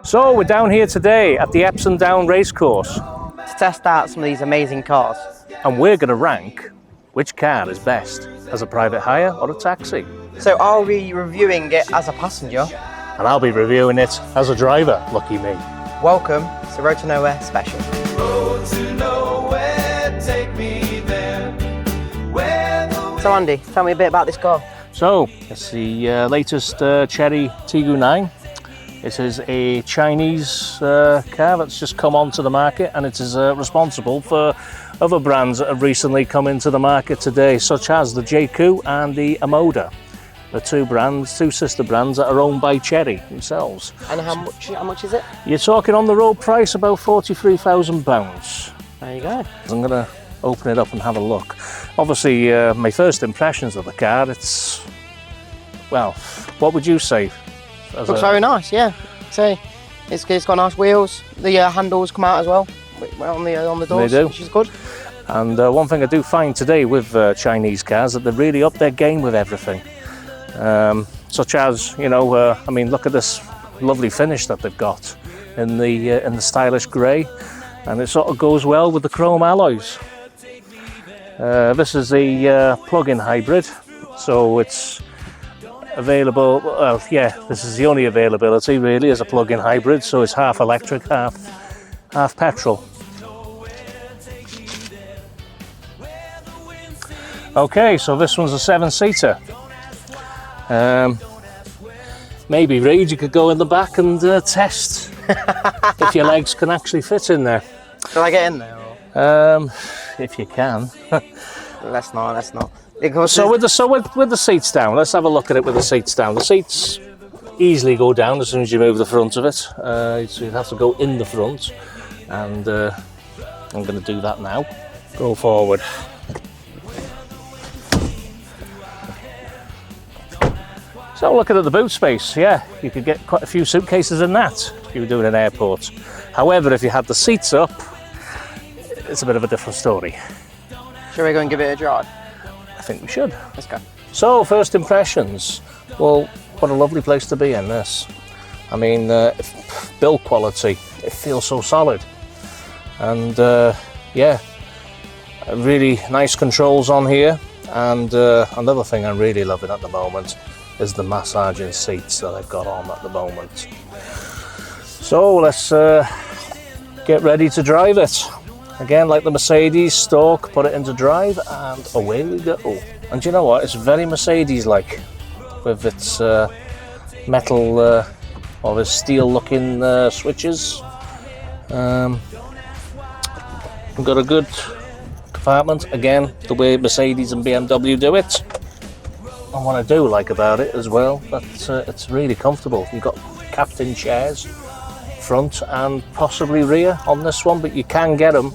So we're down here today at the Epsom Down Racecourse To test out some of these amazing cars. and we're going to rank which car is best as a private hire or a taxi. So I'll be reviewing it as a passenger. And I'll be reviewing it as a driver, lucky me. Welcome to Road to Nowhere Special. Road to nowhere, take me there. Where the So Andy, tell me a bit about this car. So it's the latest Chery Tiggo 9. It is a Chinese car that's just come onto the market, and it is responsible for other brands that have recently come into the market today, such as the JQ and the Amoda. The two sister brands that are owned by Chery themselves. And how much is it? You're talking on the road price about £43,000. There you go. I'm going to open it up and have a look. Obviously, my first impressions of the car, it's, well, what would you say? Looks very nice, yeah. So it's got nice wheels. The handles come out as well on the doors, They do. which is good. And one thing I do find today with Chinese cars, that they've really upped their game with everything. Such as, you know, I mean, look at this lovely finish that they've got in the stylish grey, and it sort of goes well with the chrome alloys. This is a plug-in hybrid, so it's available. Well, yeah, this is the only availability really as a plug-in hybrid, so it's half electric, half petrol. Okay, so this one's a 7-seater. Maybe Reid, you could go in the back and test if your legs can actually fit in there. Shall I get in there? Or? If you can. Let's not. Because So with the seats down, let's have a look at it with the seats down. The seats easily go down as soon as you move the front of it. So you'd have to go in the front, and I'm going to do that now. Go forward. So looking at the boot space, yeah, you could get quite a few suitcases in that if you were doing an airport. However, if you had the seats up, it's a bit of a different story. shall we go and give it a drive? I think we should. Let's go. So, first impressions. Well, what a lovely place to be in this. I mean, build quality, it feels so solid. And yeah, really nice controls on here. And another thing I'm really loving at the moment is the massaging seats that I've got on at the moment. So let's get ready to drive it. Again, like the Mercedes, stalk, put it into drive, and away we go. And you know what? It's very Mercedes-like, with its metal or the steel-looking switches. We've got a good compartment. Again, the way Mercedes and BMW do it. And what I do like about it as well, that it's really comfortable. You've got captain chairs, front and possibly rear on this one, but you can get them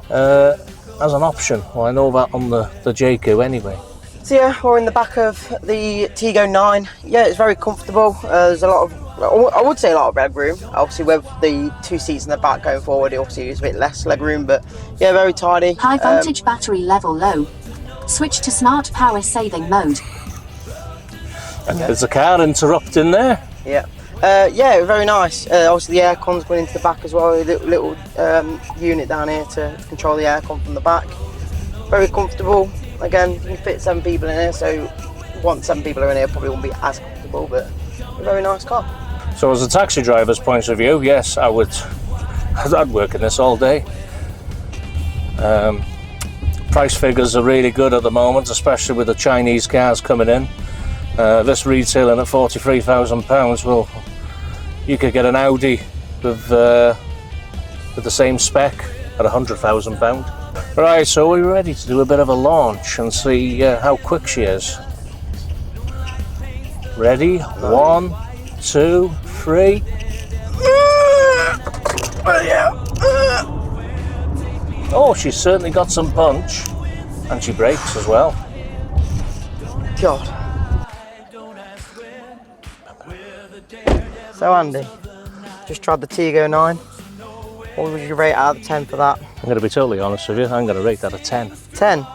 as an option. Well, I know that on the JQ anyway. So yeah, we're in the back of the Tiggo 9. Yeah, it's very comfortable. There's a lot of, I would say a lot of leg room. Obviously with the two seats in the back going forward, it obviously is a bit less leg room, but yeah, very tidy. High voltage battery level low. Switch to smart power saving mode. And there's a car interrupting there. Yeah. Yeah, very nice. Obviously the aircon's going into the back as well. A little unit down here to control the aircon from the back. Very comfortable. Again, you can fit 7 people in here, so once 7 people are in here, probably won't be as comfortable, but a very nice car. So as a taxi driver's point of view, yes, I'd work in this all day. Price figures are really good at the moment, especially with the Chinese cars coming in. This retailing at £43,000. Well, you could get an Audi with the same spec at £100,000. Right, so we're ready to do a bit of a launch and see how quick she is. Ready? 1, 2, 3. Oh, she's certainly got some punch, and she brakes as well. God. So Andy, just tried the Tiggo 9. What would you rate out of 10 for that? I'm going to be totally honest with you, I'm going to rate that a 10. 10?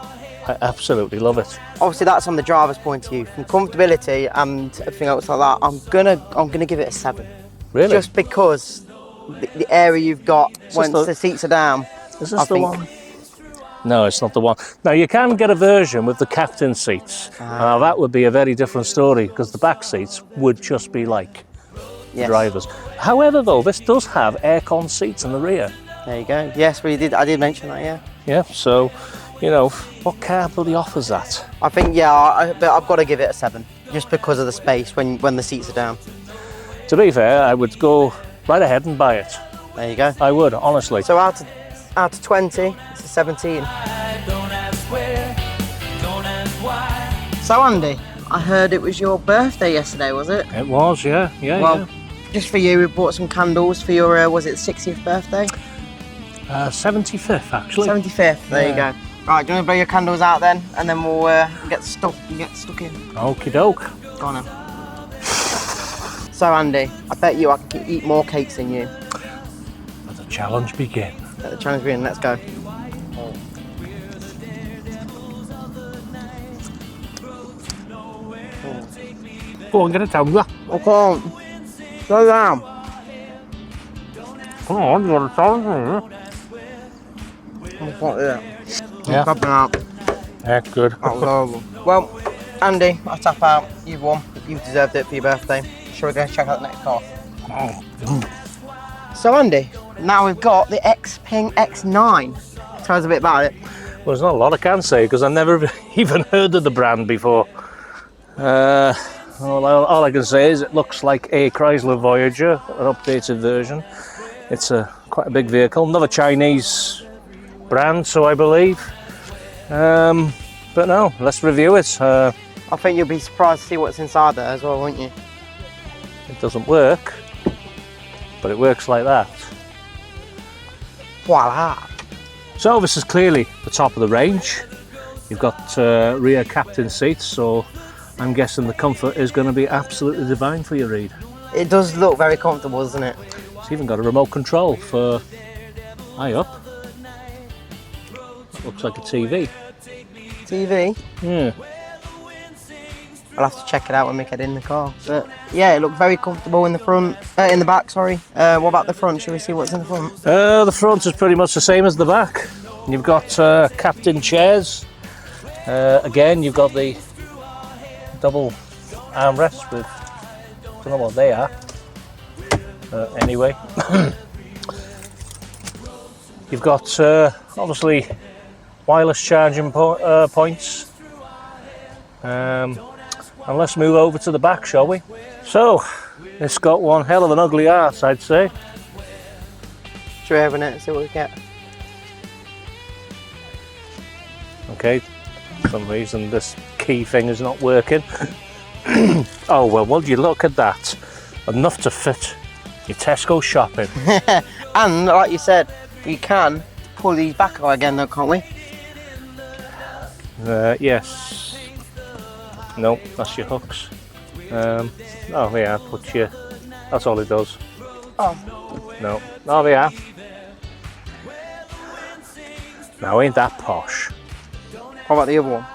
I absolutely love it. Obviously that's on the driver's point of view. From comfortability and everything else like that, I'm gonna give it a 7. Really? Just because the area you've got once the- the seats are down. Is I this the think- one? No, it's not the one. Now, you can get a version with the captain seats. Now, that would be a very different story because the back seats would just be like Yes. drivers. However, though, this does have aircon seats in the rear. There you go. Yes, we did. I did mention that. Yeah. Yeah, so, you know, what car bloody offers that? I think but I've got to give it a 7, just because of the space when the seats are down. To be fair, I would go right ahead and buy it. There you go. I would, honestly. So out of 20, it's a 17. Don't ask where, don't ask why. So Andy, I heard it was your birthday yesterday, was it? It was, yeah. Well, just for you, we bought some candles for your was it 60th birthday? 75th, actually. 75th. There you Yeah. go. Right, do you want to blow your candles out then, and then we'll get stuck in. Okie doke. Go on then. So Andy, I bet you I can eat more cakes than you. Let the challenge begin. Let the challenge begin. Let's go. Go on, get a tumbler. I can't. Slow down. Come on, you got a tumbler. I can't do that. Yeah. I'm tapping out. Yeah, good. That was horrible. Well, Andy, I tap out. You've won. You've deserved it for your birthday. Shall we go check out the next car? So Andy, now we've got the Xpeng X9. Tell us a bit about it. Well, there's not a lot I can say because I've never even heard of the brand before. All I can say is it looks like a Chrysler Voyager, an updated version. It's quite a big vehicle, another Chinese brand, so I believe. But no, let's review it. I think you'll be surprised to see what's inside there as well, won't you? It doesn't work, but it works like that. Voila! So this is clearly the top of the range. You've got rear captain seats, so I'm guessing the comfort is going to be absolutely divine for you, Reed. It does look very comfortable, doesn't it? It's even got a remote control for high up. Looks like a TV. TV. Yeah. I'll have to check it out when we get in the car. But yeah, it looked very comfortable in the front, in the back. Sorry. What about the front? Shall we see what's in the front? The front is pretty much the same as the back. You've got captain chairs. Again, you've got the double armrests with, I don't know what they are. Anyway, you've got obviously wireless charging points. And let's move over to the back, shall we? So, it's got one hell of an ugly arse, I'd say. Should we open it and see what we get? Okay, for some reason this key thing is not working. Oh well, would you look at that? Enough to fit your Tesco shopping. And like you said, we can pull these back out again though, can't we? Yes. No, that's your hooks. Oh yeah, put your. That's all it does. Oh. No. Oh yeah. Now ain't that posh? What about the other one?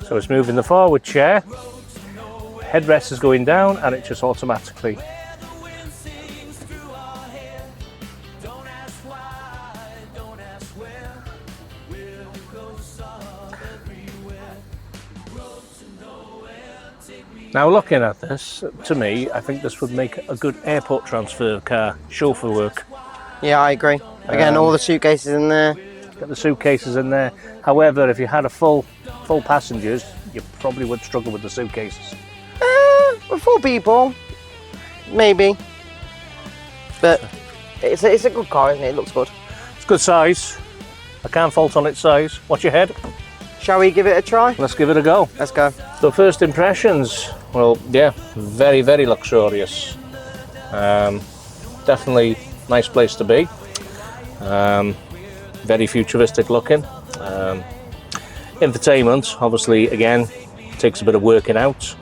So it's moving the forward chair. Headrest is going down, and it just automatically. Now looking at this, to me, I think this would make a good airport transfer car, chauffeur work. Yeah, I agree. Again, all the suitcases in there. Got the suitcases in there. However, if you had a full passengers, you probably would struggle with the suitcases. With 4 people, maybe. But it's a good car, isn't it? It looks good. It's good size. I can't fault on its size. Watch your head. Shall we give it a try? Let's give it a go. Let's go. So first impressions, well, yeah, very, very luxurious. Definitely nice place to be. Very futuristic looking. Infotainment, obviously, again, takes a bit of working out.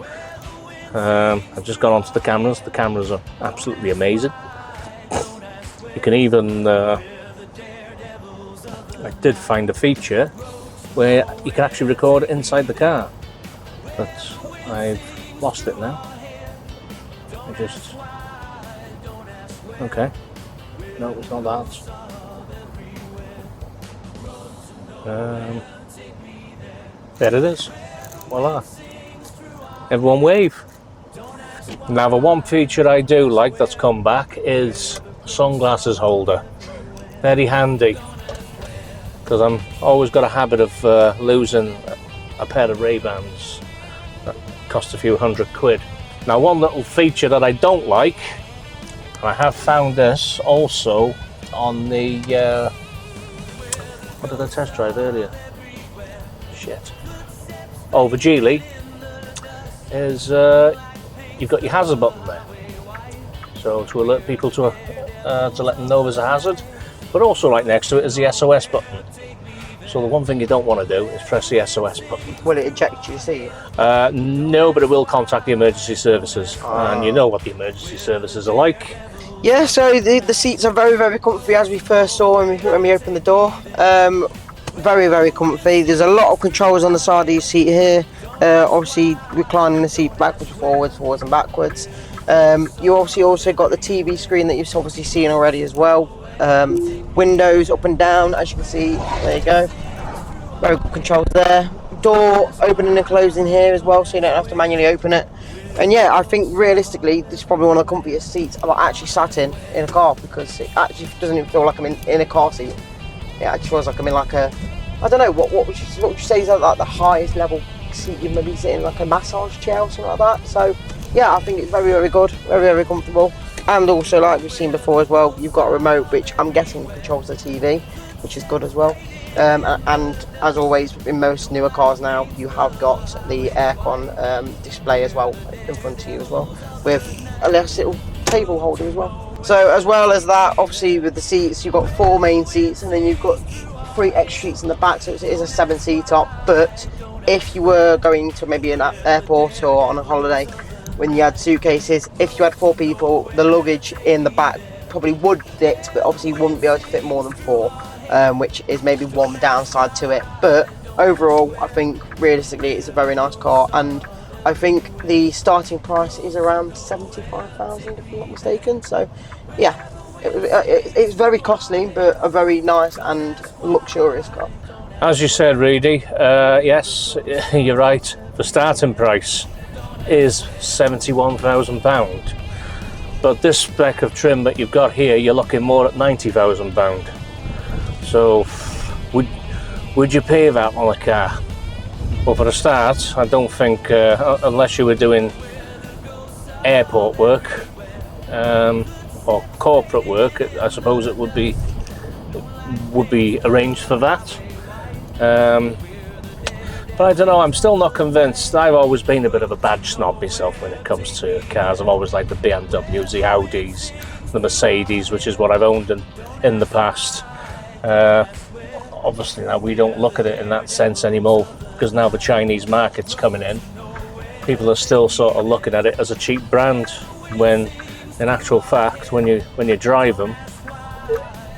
I've just gone onto the cameras. The cameras are absolutely amazing. You can even, I did find a feature where you can actually record inside the car, but I've lost it now. I just... Okay. No, it's not that. There it is. Voila. Everyone wave. Now the one feature I do like that's come back is sunglasses holder. Very handy. Because I'm always got a habit of losing a pair of Ray-Bans that cost a few £100. Now one little feature that I don't like, and I have found this also on the what did I test drive earlier? Shit. Oh, the Geely is you've got your hazard button there, so to alert people to let them know there's a hazard, but also right next to it is the SOS button. So the one thing you don't want to do is press the SOS button. Will it eject you, see? No, but it will contact the emergency services, and you know what the emergency services are like. Yeah, so the seats are very, very comfy, as we first saw when we opened the door. Very, very comfy. There's a lot of controls on the side of your seat here. Obviously reclining the seat backwards, forwards and backwards. You obviously also got the TV screen that you've obviously seen already as well. Windows up and down, as you can see. There you go. Very good controls there. Door opening and closing here as well, so you don't have to manually open it. And yeah, I think realistically this is probably one of the comfiest seats I've actually sat in a car, because it actually doesn't even feel like I'm in a car seat. It actually feels like I'm in like a, I don't know, what would you say is like the highest level seat you've maybe sitting in, like a massage chair or something like that. So yeah, I think it's very, very good, very, very comfortable. And also, like we've seen before as well, you've got a remote which I'm guessing controls the TV, which is good as well. And as always in most newer cars now, you have got the aircon display as well in front of you as well, with a little table holder as well. So as well as that, obviously with the seats, you've got 4 main seats, and then you've got 3 extra seats in the back, so it is a 7-seater. But if you were going to maybe an airport or on a holiday, when you had suitcases, if you had 4 people, the luggage in the back probably would fit, but obviously you wouldn't be able to fit more than 4, which is maybe one downside to it. But overall, I think realistically it's a very nice car, and I think the starting price is around 75,000 if I'm not mistaken. So yeah, it's very costly, but a very nice and luxurious car. As you said, Reedy, yes, you're right. The starting price is £71,000, but this spec of trim that you've got here, you're looking more at £90,000. So would you pay that on a car? Well, for a start, I don't think, unless you were doing airport work or corporate work, I suppose it would be arranged for that. But I don't know, I'm still not convinced. I've always been a bit of a badge snob myself when it comes to cars. I've always liked the BMWs, the Audis, the Mercedes, which is what I've owned in the past. Obviously now we don't look at it in that sense anymore, because now the Chinese market's coming in. People are still sort of looking at it as a cheap brand, when in actual fact, when you drive them,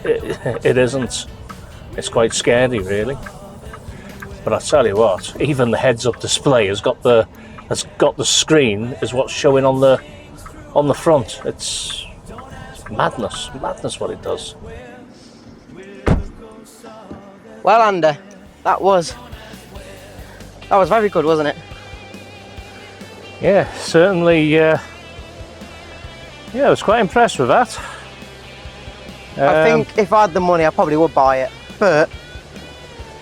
it isn't. It's quite scary, really. But I tell you what, even the heads-up display has got the screen is what's showing on the front. It's madness what it does. Well, Andy, that was very good, wasn't it? Yeah, certainly. Yeah, I was quite impressed with that. I think if I had the money, I probably would buy it, but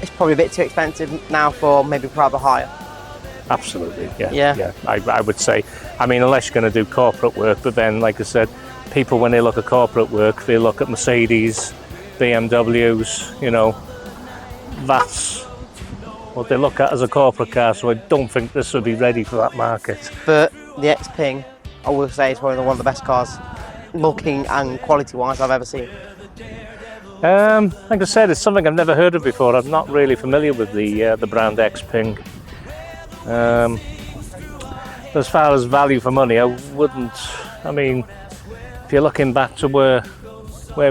it's probably a bit too expensive now for maybe private hire. Absolutely, yeah. I would say, I mean, unless you're going to do corporate work, but then, like I said, people when they look at corporate work, they look at Mercedes, BMWs, you know, that's what they look at as a corporate car, so I don't think this would be ready for that market. But the Xpeng, I will say, is one of the best cars, looking and quality-wise, I've ever seen. Like I said, it's something I've never heard of before. I'm not really familiar with the brand Xpeng. As far as value for money, I wouldn't. I mean, if you're looking back to where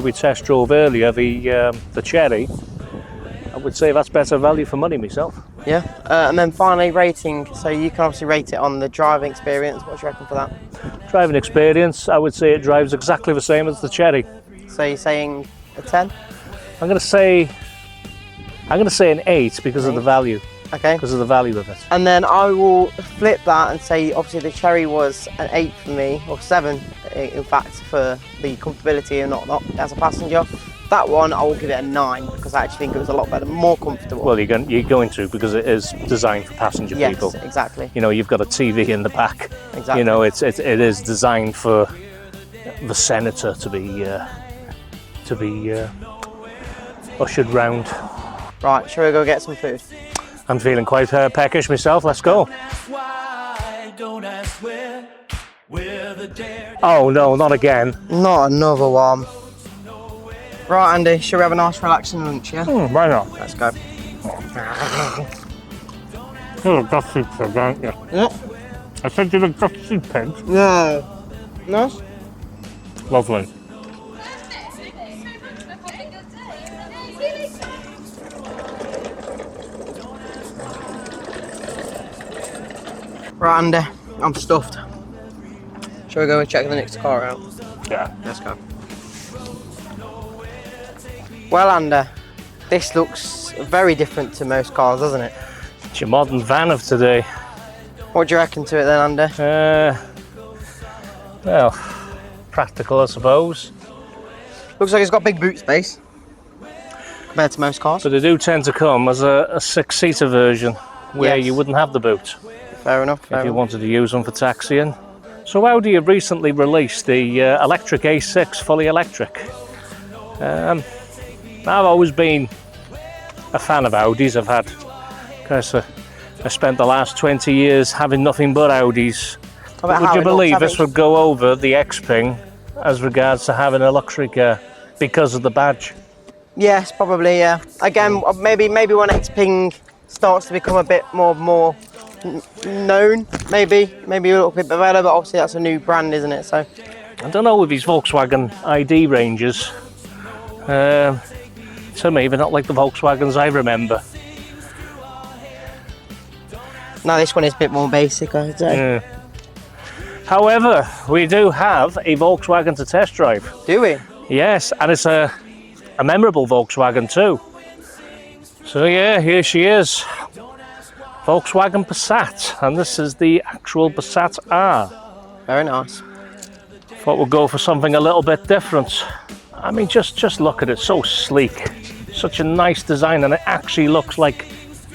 we test drove earlier, the Cherry, I would say that's better value for money myself. Yeah. And then finally, rating. So you can obviously rate it on the driving experience. What do you reckon for that? Driving experience, I would say it drives exactly the same as the Cherry. So you're saying a 10? I'm going to say an 8 because of the value. Okay. Because of the value of it. And then I will flip that and say, obviously, the Cherry was an 8 for me, or 7, in fact, for the comfortability and not as a passenger. That one, I will give it a 9 because I actually think it was a lot better, more comfortable. Well, you're going to because it is designed for passenger yes, people. exactly. You know, you've got a TV in the back. Exactly. You know, it is designed for the senator to be ushered round. Right, shall we go get some food? I'm feeling quite peckish myself. Let's go. Why? Don't ask where. Where the dare. Oh no, not again. Not another one. Right, Andy, shall we have a nice relaxing lunch, yeah? Why not? Let's go. You're a dusty pig, aren't you? Yeah. I said you're a dusty pig. No. Nice? Lovely. Right, Andy, I'm stuffed. Shall we go and check the next car out? Yeah. Let's go. Well, Andy, this looks very different to most cars, doesn't it? It's your modern van of today. What do you reckon to it then, Andy? Well, practical, I suppose. Looks like it's got big boot space compared to most cars. But they do tend to come as a 6-seater version where Yes. you wouldn't have the boot Fair enough. if you wanted to use them for taxiing. So Audi have recently released the electric A6 fully electric. I've always been a fan of Audis. I spent the last 20 years having nothing but Audis. Would you believe this would go over the Xpeng as regards to having a luxury car because of the badge? Yes, probably. Yeah. Again, maybe when Xpeng starts to become a bit more known, maybe a little bit better. But obviously, that's a new brand, isn't it? So I don't know with these Volkswagen ID ranges. To me, they're not like the Volkswagens I remember. no, this one is a bit more basic, I'd say. Yeah. However, we do have a Volkswagen to test drive. Do we? Yes, and it's a memorable Volkswagen too. So yeah, here she is. Volkswagen Passat, and this is the actual Passat R. Very nice. Thought we'd go for something a little bit different. I mean, just look at it, so sleek. Such a nice design, and it actually looks like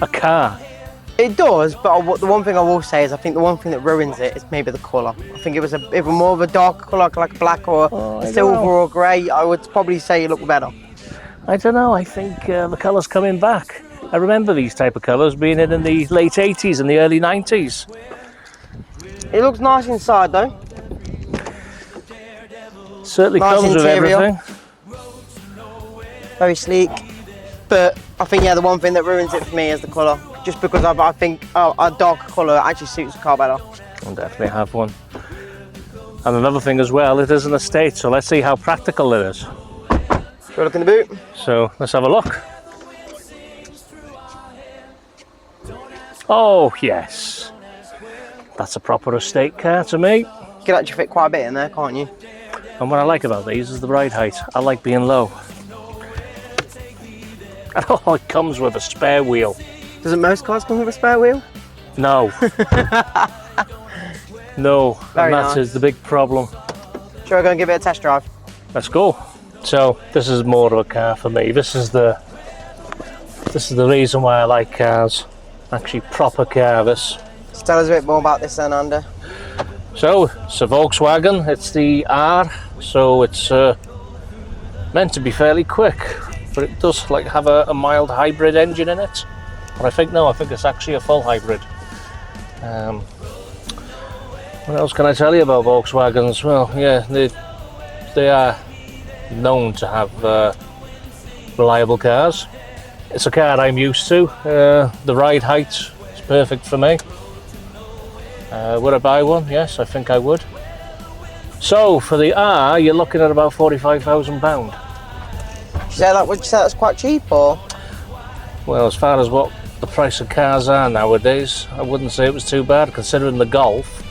a car. It does, but the one thing I will say is I think the one thing that ruins it is maybe the colour. I think it was if more of a dark colour, like a black or a silver or grey, I would probably say it looked better. I don't know, I think the colour's coming back. I remember these type of colours being in the late 80s and the early 90s. It looks nice inside though. Certainly Nice comes with interior. everything. Very sleek. But I think, yeah, the one thing that ruins it for me is the colour. Just because I think a dark colour actually suits the car better. I'll definitely have one. And another thing as well, it is an estate, so let's see how practical it is. Shall we look in the boot? So let's have a look. Oh yes, that's a proper estate car to me. You can actually fit quite a bit in there, can't you? And what I like about these is the ride height. I like being low. And oh, it comes with a spare wheel. Doesn't most cars come with a spare wheel? No. No, Very and that nice. is the big problem. Shall we go and give it a test drive? Let's go. So this is more of a car for me. This is the reason why I like cars. Actually, proper car. This. Just tell us a bit more about this then, Andy. So it's a Volkswagen. It's the R. So it's meant to be fairly quick, but it does have a mild hybrid engine in it. But I think it's actually a full hybrid. What else can I tell you about Volkswagens? Well, yeah, they are known to have reliable cars. It's a car I'm used to. The ride height is perfect for me. Would I buy one? Yes, I think I would. So for the R, you're looking at about £45,000. Would you say that's quite cheap, or? Well, as far as what the price of cars are nowadays, I wouldn't say it was too bad, considering the Golf,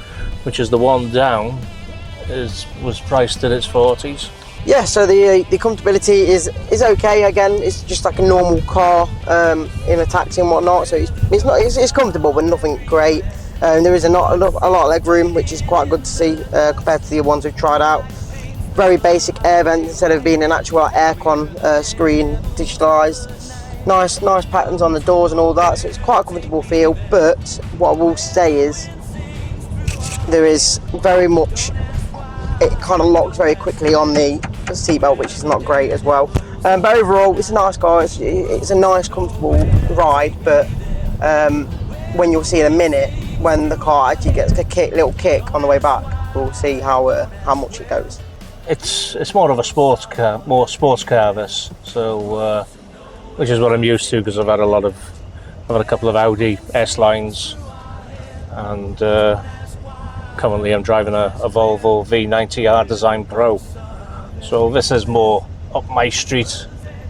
which is the one down, was priced in its 40s. Yeah, so the comfortability is okay. Again, it's just like a normal car in a taxi and whatnot. So it's comfortable, but nothing great. There is a lot of leg room, which is quite good to see compared to the ones we've tried out. Very basic air vent instead of being an actual aircon screen digitalised. Nice patterns on the doors and all that. So it's quite a comfortable feel. But what I will say is there is very much. It kind of locks very quickly on the seatbelt, which is not great as well. But overall, it's a nice car. It's a nice, comfortable ride. But when you'll see in a minute, when the car actually gets a little kick on the way back, we'll see how much it goes. It's more of a sports car, this. So, which is what I'm used to because I've had a couple of Audi S lines, and currently I'm driving a Volvo V90 R Design Pro. So this is more up my street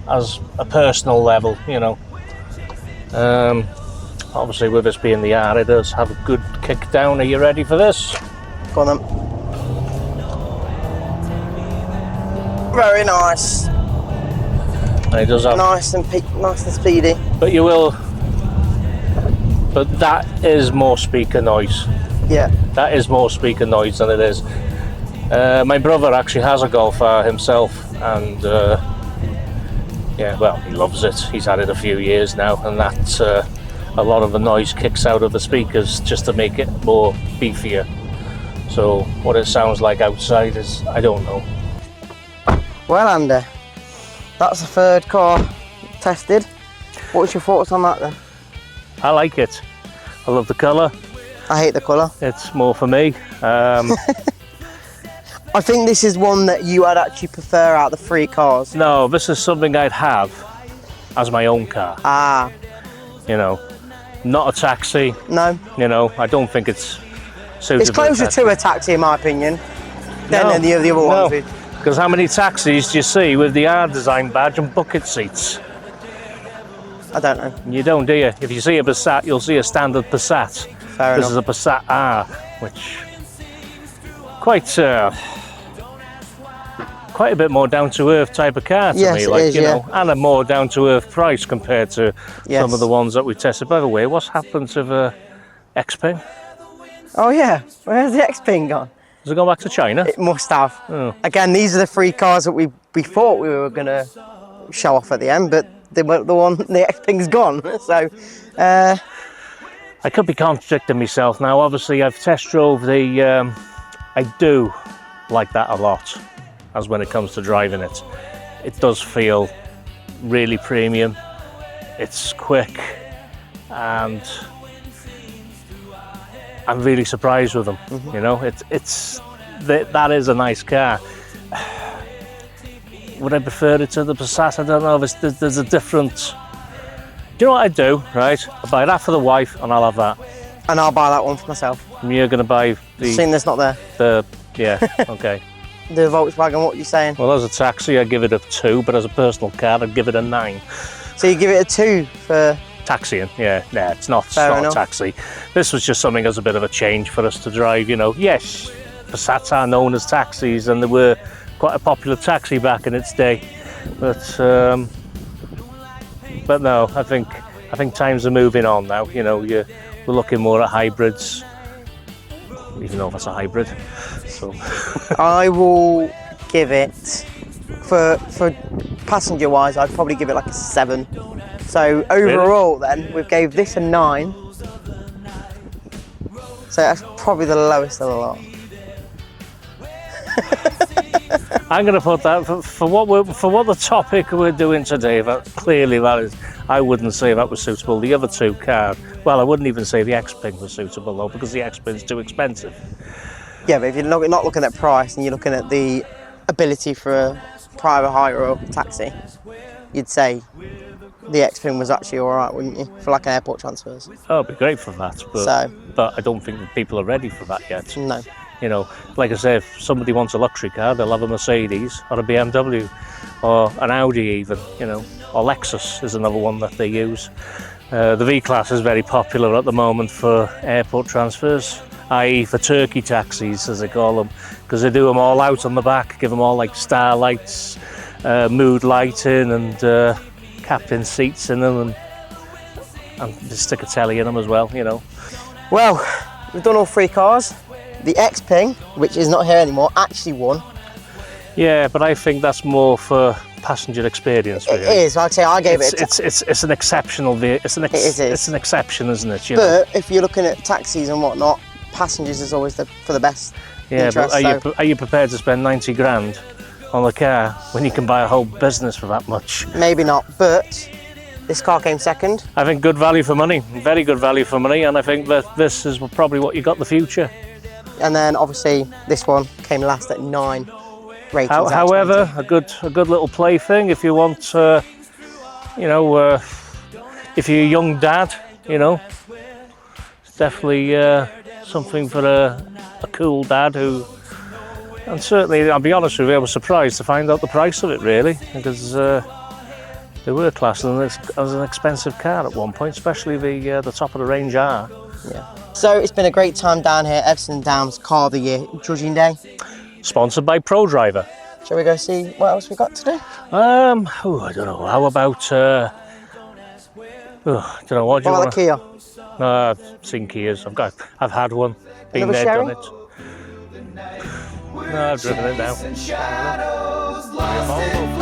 as a personal level, you know. Obviously with this being the R, it does have a good kick down. Are you ready for this? Go on then. Very nice. And it does have Nice and speedy. but that is more speaker noise. Yeah. That is more speaker noise than it is. My brother actually has a Golf R himself, and yeah, well, he loves it. He's had it a few years now, and that's a lot of the noise kicks out of the speakers just to make it more beefier. So what it sounds like outside is, I don't know. Well, Andy, that's the third car tested. What's your thoughts on that then? I like it. I love the colour. I hate the colour. It's more for me. I think this is one that you would actually prefer out of the three cars. No, this is something I'd have as my own car. Ah, You know, not a taxi. no. You know, I don't think it's suitable. It's closer to a taxi in my opinion than the other ones. No, because how many taxis do you see with the R Design badge and bucket seats? I don't know. You don't, do you? If you see a Passat, you'll see a standard Passat. Fair This enough. is a Passat R, which quite a bit more down-to-earth type of car to Yes, me, it like is, you yeah. know, and a more down-to-earth price compared to Yes. some of the ones that we tested. By the way, what's happened to the Xpeng? Oh yeah, where's the Xpeng gone? Has it gone back to China? It must have. Oh. Again, these are the three cars that we thought we were going to show off at the end, but they weren't the Xpeng's gone. So, I could be contradicting myself now. Obviously, I've test drove the. I do like that a lot, as when it comes to driving it. It does feel really premium. It's quick, and I'm really surprised with them. You know, that is a nice car. Would I prefer it to the Passat? I don't know. There's a different. Do you know what I do? Right, I buy that for the wife, and I'll have that. and I'll buy that one for myself. And you're going to buy Seeing this not there. yeah, okay. The Volkswagen, what are you saying? Well, as a taxi, I'd give it a 2, but as a personal car, I'd give it a 9. So you give it a 2 for... Taxiing, yeah, nah, it's not Fair enough. a taxi. This was just something as a bit of a change for us to drive, you know. Yes, Passats are known as taxis, and they were quite a popular taxi back in its day. But no, I think times are moving on now. You know, we're looking more at hybrids, even though that's a hybrid. So I will give it, for passenger wise, I'd probably give it like a 7. So overall then, we gave this a 9. So that's probably the lowest of the lot. I'm going to put that for what the topic we're doing today. That is, I wouldn't say that was suitable. The other two cars, well, I wouldn't even say the Xpeng was suitable though, because the Xpeng's too expensive. Yeah, but if you're not looking at price and you're looking at the ability for a private hire or taxi, you'd say the Xpeng was actually all right, wouldn't you? For like an airport transfers. Oh, it'd be great for that, but I don't think that people are ready for that yet. No. You know, like I say, if somebody wants a luxury car, they'll have a Mercedes or a BMW or an Audi even, you know, or Lexus is another one that they use. The V-Class is very popular at the moment for airport transfers, i.e. for turkey taxis, as they call them, because they do them all out on the back, give them all like starlights, mood lighting, and captain seats in them, and just stick a telly in them as well, you know. Well, we've done all 3 cars. The Xpeng, which is not here anymore, actually won. Yeah, but I think that's more for passenger experience. Really. It is. I'd say I gave it. It's an exceptional vehicle. It's an exception, isn't it? You know? But if you're looking at taxis and whatnot, passengers is always for the best. Yeah, interest, but are you prepared to spend 90 grand on a car when you can buy a whole business for that much? Maybe not, but this car came second. I think good value for money, very good value for money, and I think that this is probably what you got in the future. And then obviously this one came last at 9 ratings. However, a good little plaything if you want, you know, if you're a young dad, you know, it's definitely something for a cool dad who. And certainly, I'll be honest with you, I was surprised to find out the price of it, really, because they were classed as an expensive car at one point, especially the top of the range R. Yeah. So it's been a great time down here, Everton Downs Car of the Year Judging Day. Sponsored by ProDriver. Shall we go see what else we got to do? I don't know. How about? I don't know. What do you What want? about the Kia? No, I've seen Kias. I've had one. Been Another there, Sherry? done it. No, I've driven it now. And shadows lost in